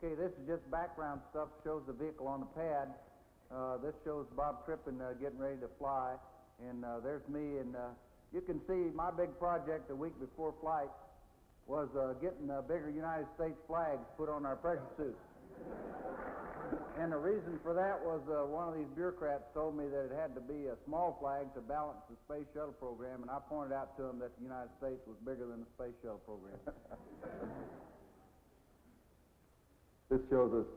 Okay, this is just background stuff, shows the vehicle on the pad. This shows Bob Crippen getting ready to fly, and there's me, and you can see my big project the week before flight was getting bigger United States flags put on our pressure suits. And the reason for that was one of these bureaucrats told me that it had to be a small flag to balance the space shuttle program, and I pointed out to him that the United States was bigger than the space shuttle program. This shows us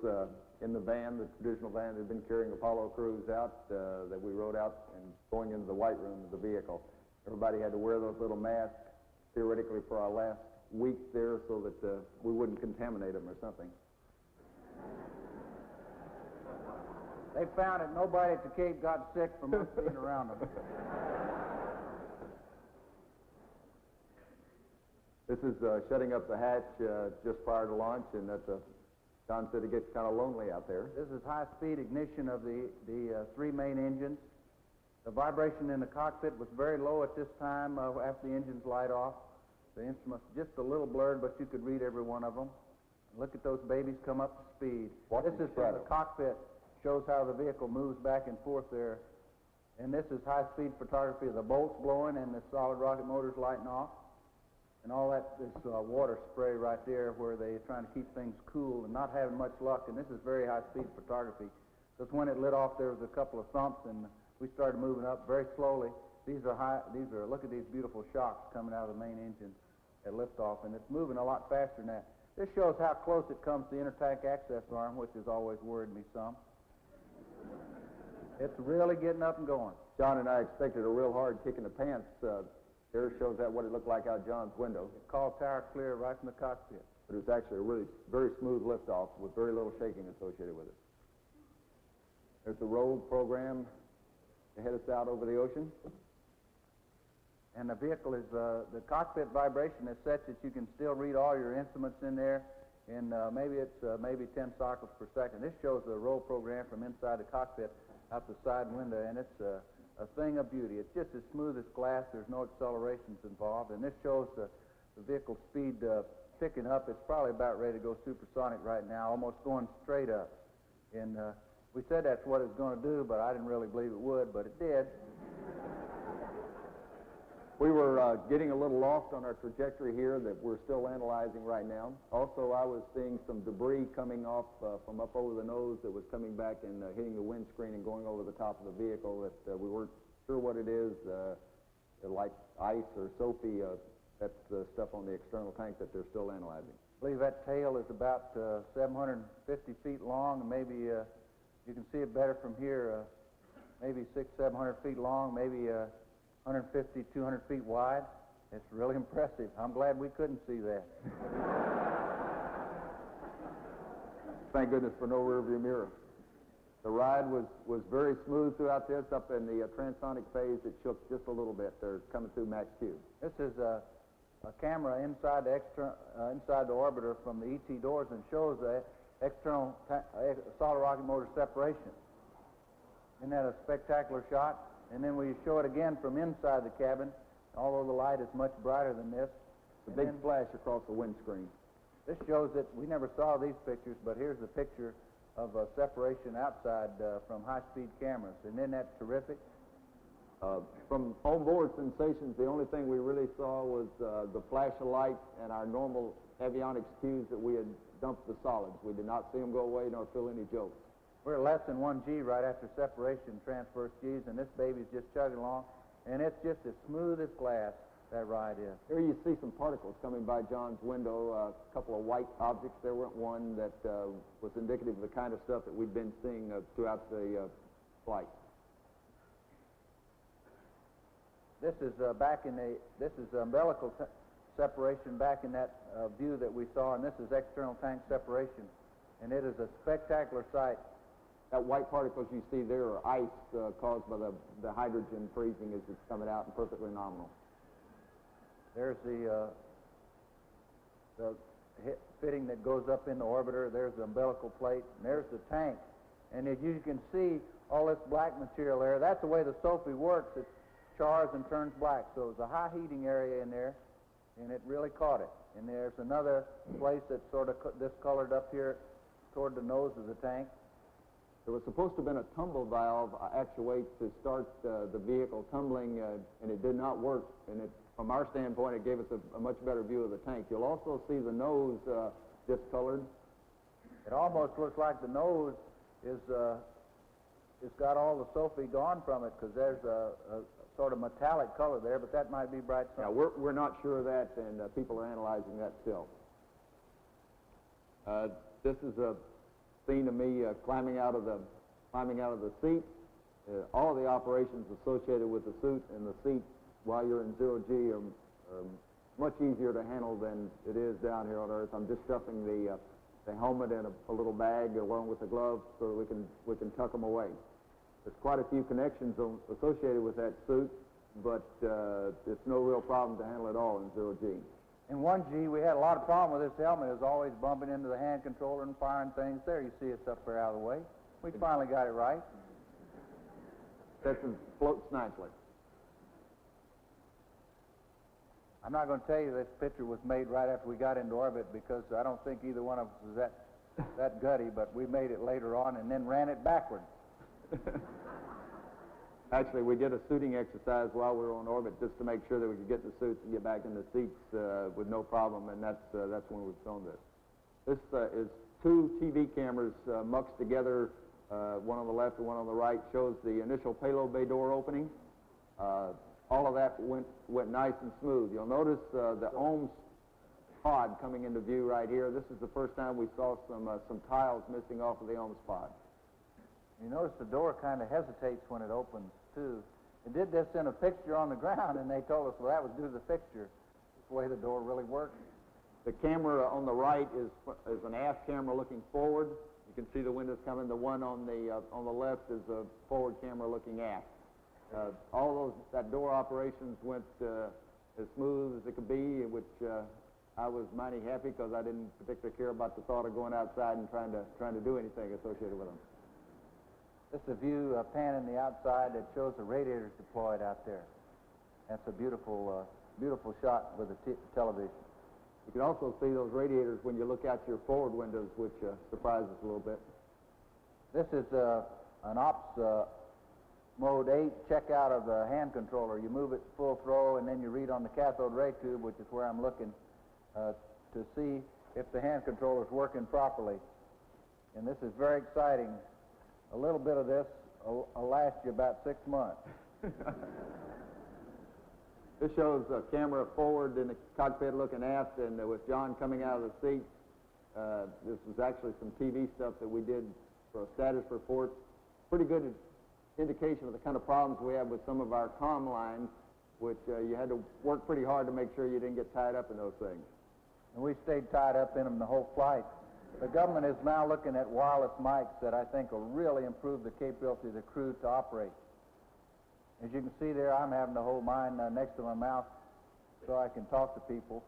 in the van, the traditional van that had been carrying Apollo crews out, that we rode out and going into the white room of the vehicle. Everybody had to wear those little masks, theoretically, for our last week there so that we wouldn't contaminate them or something. They found that nobody at the Cape got sick from us being around them. This is shutting up the hatch just prior to launch, and that's John said it gets kind of lonely out there. This is high-speed ignition of the three main engines. The vibration in the cockpit was very low at this time after the engines light off. The instruments just a little blurred, but you could read every one of them. Look at those babies come up to speed. This is from the cockpit. Shows how the vehicle moves back and forth there. And this is high-speed photography of the bolts blowing and the solid rocket motors lighting off. And all that, this water spray right there where they're trying to keep things cool and not having much luck. And this is very high-speed photography. Because when it lit off, there was a couple of thumps, and we started moving up very slowly. Look at these beautiful shocks coming out of the main engine at liftoff, and it's moving a lot faster than that. This shows how close it comes to the intertank access arm, which has always worried me some. It's really getting up and going. John and I expected a real hard kick in the pants. There shows that what it looked like out John's window. It's called tower clear right from the cockpit. But it was actually a really very smooth liftoff with very little shaking associated with it. There's the roll program to head us out over the ocean. And the vehicle is, the cockpit vibration is such that you can still read all your instruments in there, and maybe 10 cycles per second. This shows the roll program from inside the cockpit out the side window, and it's a thing of beauty. It's just as smooth as glass. There's no accelerations involved, and this shows the vehicle speed picking up. It's probably about ready to go supersonic right now, almost going straight up. And we said that's what it was going to do, but I didn't really believe it would, but it did. We were getting a little lost on our trajectory here that we're still analyzing right now. Also, I was seeing some debris coming off from up over the nose that was coming back and hitting the windscreen and going over the top of the vehicle that we weren't sure what it is, like ice or soapy. That's the stuff on the external tank that they're still analyzing. I believe that tail is about 750 feet long, and maybe you can see it better from here, maybe 600-700 feet long, maybe 150, 200 feet wide. It's really impressive. I'm glad we couldn't see that. Thank goodness for no rearview mirror. The ride was very smooth throughout this. Up in the transonic phase, it shook just a little bit. They're coming through max Q. This is a camera inside the orbiter from the ET doors and shows the external solid rocket motor separation. Isn't that a spectacular shot? And then we show it again from inside the cabin, although the light is much brighter than this. The big flash across the windscreen. This shows that we never saw these pictures, but here's the picture of separation outside from high-speed cameras. And isn't that terrific? From onboard sensations, the only thing we really saw was the flash of light and our normal avionics cues that we had dumped the solids. We did not see them go away nor feel any jolts. We're less than 1 G right after separation, transverse Gs, and this baby's just chugging along, and it's just as smooth as glass, that ride is. Here you see some particles coming by John's window, a couple of white objects. There weren't one that was indicative of the kind of stuff that we'd been seeing throughout the flight. This is this is umbilical separation back in that view that we saw, and this is external tank separation, and it is a spectacular sight. That white particles you see there are ice caused by the hydrogen freezing as it's coming out, and perfectly nominal. There's the fitting that goes up in the orbiter. There's the umbilical plate, and there's the tank. And as you can see, all this black material there, that's the way the Sophie works. It chars and turns black. So there's a high heating area in there, and it really caught it. And there's another place that's sort of discolored up here toward the nose of the tank. There was supposed to have been a tumble valve actuate to start the vehicle tumbling, and it did not work. And from our standpoint, it gave us a much better view of the tank. You'll also see the nose discolored. It almost looks like the nose is it's got all the sulfate gone from it, because there's a sort of metallic color there, but that might be bright sun. Yeah, we're not sure of that, and people are analyzing that still. This is a scene of me climbing out of the seat. All the operations associated with the suit and the seat while you're in zero-G are much easier to handle than it is down here on Earth. I'm just stuffing the helmet in a little bag along with the gloves so that we can tuck them away. There's quite a few connections associated with that suit, but it's no real problem to handle it all in zero-G. In 1G, we had a lot of problem with this helmet. It was always bumping into the hand controller and firing things. There, you see it's up there out of the way. We finally got it right. That floats nicely. I'm not going to tell you this picture was made right after we got into orbit, because I don't think either one of us was that gutty, but we made it later on and then ran it backwards. Actually, we did a suiting exercise while we were on orbit just to make sure that we could get in the suits and get back in the seats with no problem, and that's when we filmed this. This is two TV cameras muxed together, one on the left and one on the right, shows the initial payload bay door opening. All of that went nice and smooth. You'll notice the OMS pod coming into view right here. This is the first time we saw some tiles missing off of the OMS pod. You notice the door kind of hesitates when it opens, too. It did this in a fixture on the ground, and they told us, well, that was due to the fixture. That's the way the door really works. The camera on the right is an aft camera looking forward. You can see the windows coming. The one on the left is a forward camera looking aft. That door operations went as smooth as it could be, which I was mighty happy, because I didn't particularly care about the thought of going outside and trying to do anything associated with them. This is a view, pan in the outside that shows the radiators deployed out there. That's a beautiful, beautiful shot with the television. You can also see those radiators when you look out your forward windows, which surprises us a little bit. This is an ops mode 8 check out of the hand controller. You move it full throw, and then you read on the cathode ray tube, which is where I'm looking, to see if the hand controller is working properly. And this is very exciting. A little bit of this will last you about 6 months. This shows a camera forward in the cockpit looking aft, and with John coming out of the seat. This was actually some TV stuff that we did for a status report. Pretty good indication of the kind of problems we have with some of our comm lines, which you had to work pretty hard to make sure you didn't get tied up in those things. And we stayed tied up in them the whole flight. The government is now looking at wireless mics that I think will really improve the capability of the crew to operate. As you can see there, I'm having to hold mine next to my mouth so I can talk to people.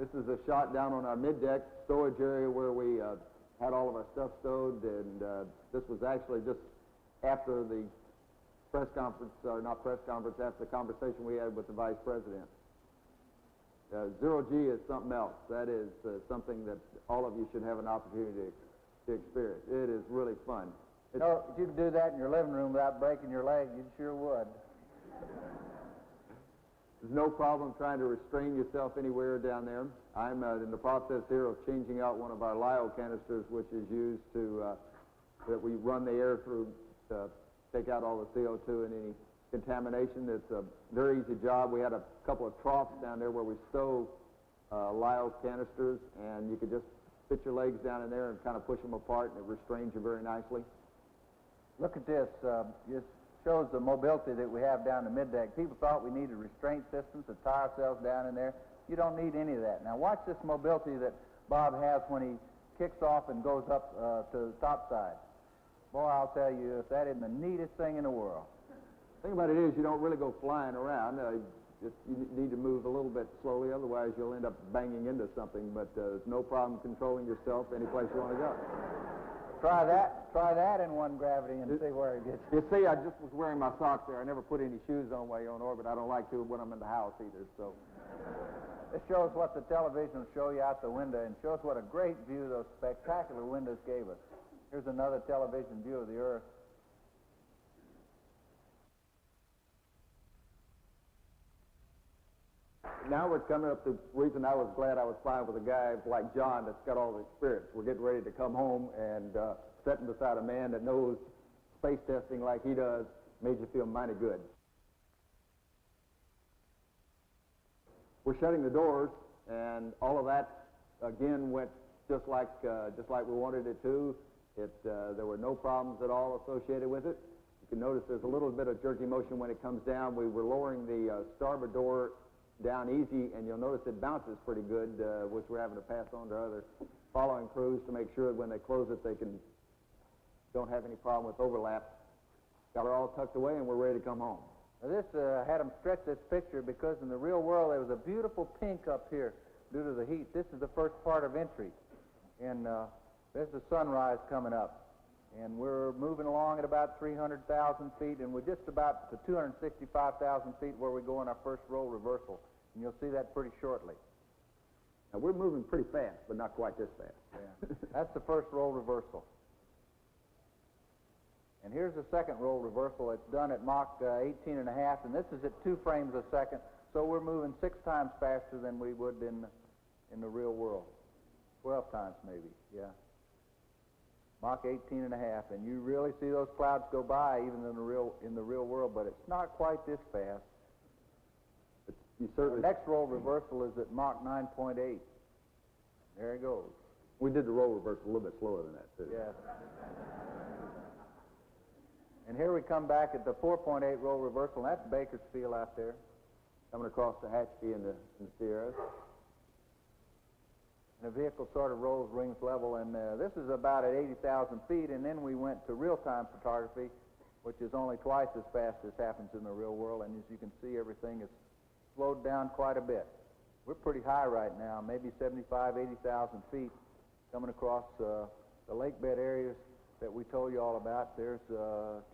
This is a shot down on our mid-deck storage area where we had all of our stuff stowed, and this was actually just after the press conference, or not press conference, after the conversation we had with the Vice President. Zero-G is something else. That is something that all of you should have an opportunity to experience. It is really fun. You know, if you could do that in your living room without breaking your leg, you sure would. There's no problem trying to restrain yourself anywhere down there. I'm in the process here of changing out one of our LIO canisters, which is used that we run the air through to take out all the CO2 and any contamination. It's a very easy job. We had a couple of troughs down there where we stow LIO canisters, and you could just fit your legs down in there and kind of push them apart, and it restrains you very nicely. Look at this. It shows the mobility that we have down the mid-deck. People thought we needed restraint systems to tie ourselves down in there. You don't need any of that. Now watch this mobility that Bob has when he kicks off and goes up to the top side. Boy, I'll tell you, if that isn't the neatest thing in the world. The thing about it is you don't really go flying around. You need to move a little bit slowly, otherwise you'll end up banging into something, but there's no problem controlling yourself any place you want to go. Try that in one gravity and see where it gets. You see, I just was wearing my socks there. I never put any shoes on while you're on orbit. I don't like to when I'm in the house either, so. This shows what the television will show you out the window, and shows what a great view those spectacular windows gave us. Here's another television view of the Earth. Now we're coming up to the reason I was glad I was flying with a guy like John that's got all the experience. We're getting ready to come home, and sitting beside a man that knows space testing like he does made you feel mighty good. We're shutting the doors, and all of that again went just like we wanted it to. There were no problems at all associated with it. You can notice there's a little bit of jerky motion when it comes down. We were lowering the starboard door down easy, and you'll notice it bounces pretty good, which we're having to pass on to other following crews to make sure that when they close it, they don't have any problem with overlap. Got it all tucked away, and we're ready to come home. Now this had them stretch this picture because in the real world there was a beautiful pink up here due to the heat. This is the first part of entry, and there's the sunrise coming up. And we're moving along at about 300,000 feet, and we're just about to 265,000 feet where we go in our first roll reversal. And you'll see that pretty shortly. Now, we're moving pretty fast, but not quite this fast. Yeah. That's the first roll reversal. And here's the second roll reversal. It's done at Mach 18 and a half, and this is at 2 frames a second. So we're moving 6 times faster than we would in the real world. 12 times maybe, yeah. Mach 18 and a half, and you really see those clouds go by even in the real world, but it's not quite this fast. You certainly. The next roll reversal is at Mach 9.8. There it goes. We did the roll reversal a little bit slower than that, too. Yes. And here we come back at the 4.8 roll reversal, and that's Bakersfield out there. Coming across the Hatchby in the Sierras. And the vehicle sort of rolls rings level, and this is about at 80,000 feet, and then we went to real-time photography, which is only twice as fast as happens in the real world, and as you can see, everything is slowed down quite a bit. We're pretty high right now, maybe 75, 80,000 feet, coming across the lake bed areas that we told you all about. There's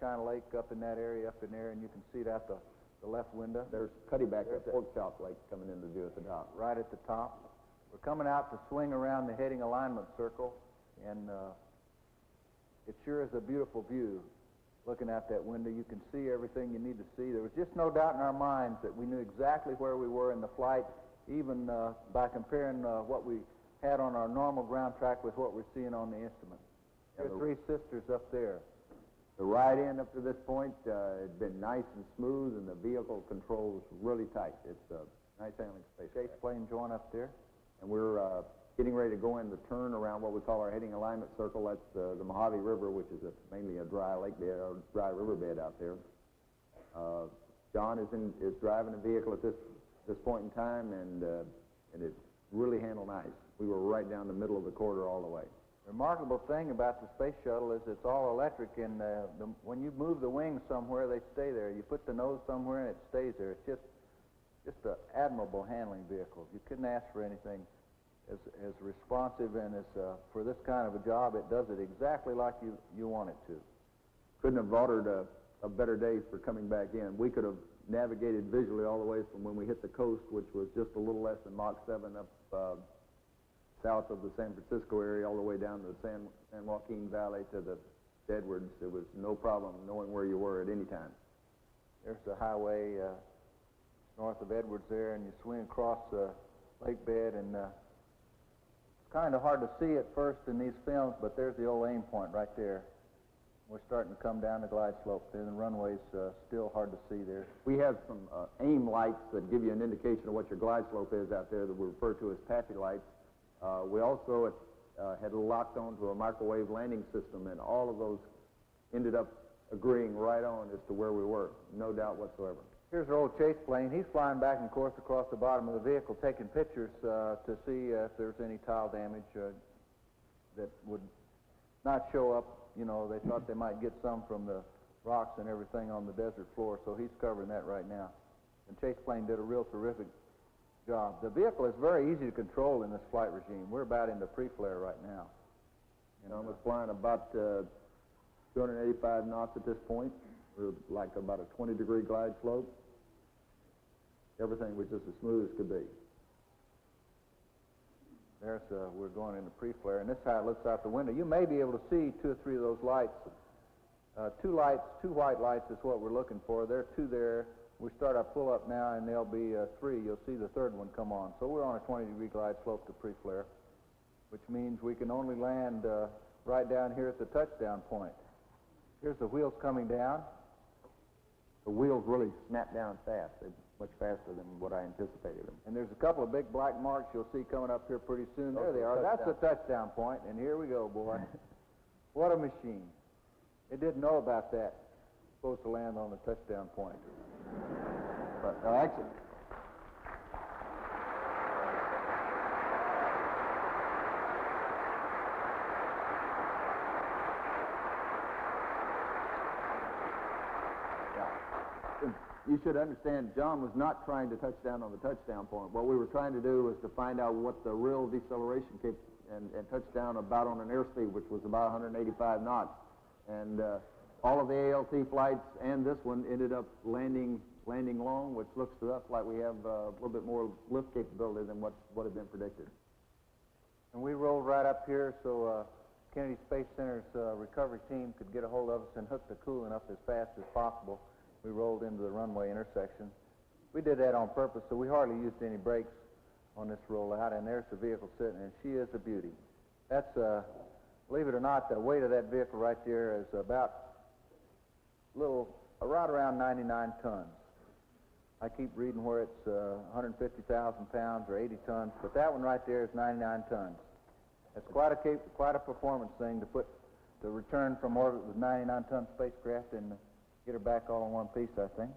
China Lake up in that area, up in there, and you can see it out the left window. There's Cuddy back there, Pork Chop Lake coming into view at the top. Right at the top. We're coming out to swing around the heading alignment circle, and it sure is a beautiful view. Looking out that window, you can see everything you need to see. There was just no doubt in our minds that we knew exactly where we were in the flight, even by comparing what we had on our normal ground track with what we're seeing on the instrument. There are 3 sisters up there. The ride-in up to this point had been nice and smooth, and the vehicle controls really tight. It's a nice handling space. Chase plane joint up there. And we're getting ready to go in the turn around what we call our heading alignment circle. That's the Mojave River, which is mainly a dry lake bed or dry river bed out there. John is driving the vehicle at this point in time, and it's really handled nice. We were right down the middle of the corridor all the way. The remarkable thing about the space shuttle is it's all electric, and when you move the wings somewhere, they stay there. You put the nose somewhere, and it stays there. It's just an admirable handling vehicle. You couldn't ask for anything as responsive, and as for this kind of a job, it does it exactly like you want it to. Couldn't have ordered a better day for coming back in. We could have navigated visually all the way from when we hit the coast, which was just a little less than Mach 7 up south of the San Francisco area, all the way down to the San Joaquin Valley to the Edwards. It was no problem knowing where you were at any time. There's the highway north of Edwards there, and you swing across the lake bed, and it's kind of hard to see at first in these films, but there's the old aim point right there. We're starting to come down the glide slope there, and the runway's still hard to see there. We have some aim lights that give you an indication of what your glide slope is out there that we refer to as PAPI lights. We also had locked onto a microwave landing system, and all of those ended up agreeing right on as to where we were, no doubt whatsoever. Here's our old chase plane. He's flying back and forth across the bottom of the vehicle, taking pictures to see if there's any tile damage that would not show up. You know, they thought they might get some from the rocks and everything on the desert floor, so he's covering that right now. And chase plane did a real terrific job. The vehicle is very easy to control in this flight regime. We're about into pre-flare right now. I was flying about 285 knots at this point. We're like about a 20-degree glide slope. Everything was just as smooth as could be. we're going into pre-flare, and this is how it looks out the window. You may be able to see 2 or 3 of those lights. 2 white lights is what we're looking for. There are 2 there. We start our pull-up now, and there'll be 3. You'll see the 3rd one come on. So we're on a 20-degree glide slope to pre-flare, which means we can only land right down here at the touchdown point. Here's the wheels coming down. The wheels really snap down fast. They're much faster than what I anticipated them. And there's a couple of big black marks you'll see coming up here pretty soon. There they are. That's the touchdown point, and here we go, boy. What a machine. It didn't know about that. Supposed to land on the touchdown point. But actually, you should understand, John was not trying to touch down on the touchdown point. What we were trying to do was to find out what the real deceleration and touch down about on an airspeed, which was about 185 knots. And all of the ALT flights and this one ended up landing long, which looks to us like we have a little bit more lift capability than what had been predicted. And we rolled right up here so Kennedy Space Center's recovery team could get a hold of us and hook the coolant up as fast as possible. We rolled into the runway intersection. We did that on purpose, so we hardly used any brakes on this rollout, and there's the vehicle sitting, and she is a beauty. That's, believe it or not, the weight of that vehicle right there is about right around 99 tons. I keep reading where it's 150,000 pounds or 80 tons, but that one right there is 99 tons. That's quite a performance thing to return from orbit with 99-ton spacecraft and get her back all in one piece, I think.